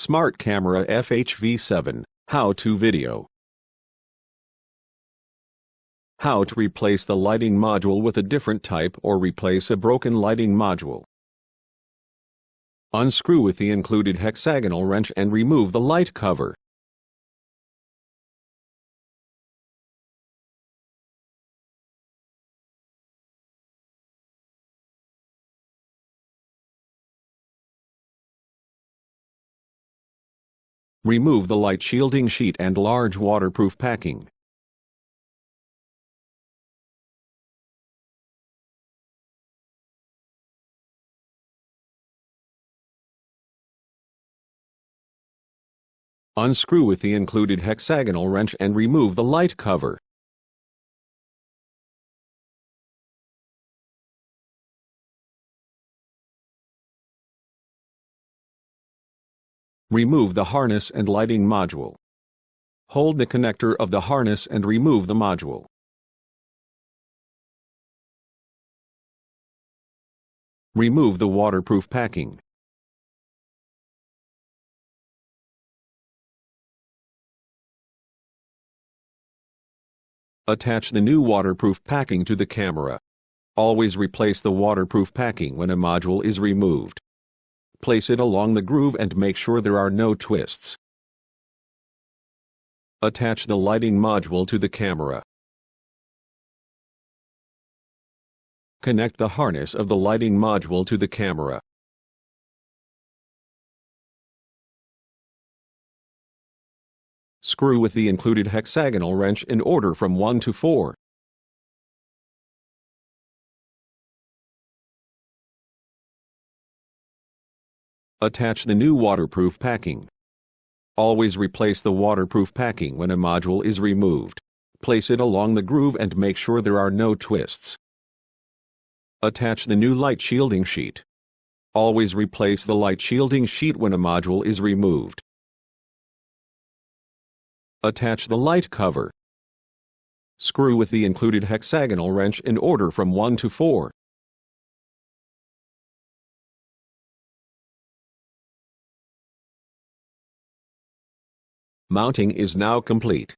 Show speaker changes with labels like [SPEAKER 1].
[SPEAKER 1] Smart Camera FHV7 How-to video. How to replace the lighting module with a different type or replace a broken lighting module. Unscrew with the included hexagonal wrench and remove the light cover. Remove the light shielding sheet and large waterproof packing. Unscrew with the included hexagonal wrench and remove the light cover. Remove the harness and lighting module. Hold the connector of the harness and remove the module. Remove the waterproof packing. Attach the new waterproof packing to the camera. Always replace the waterproof packing when a module is removed. Place it along the groove and make sure there are no twists. Attach the lighting module to the camera. Connect the harness of the lighting module to the camera. Screw with the included hexagonal wrench in order from 1 to 4. Attach the new waterproof packing. Always replace the waterproof packing when a module is removed. Place it along the groove and make sure there are no twists. Attach the new light shielding sheet. Always replace the light shielding sheet when a module is removed. Attach the light cover. Screw with the included hexagonal wrench in order from 1 to 4. Mounting is now complete.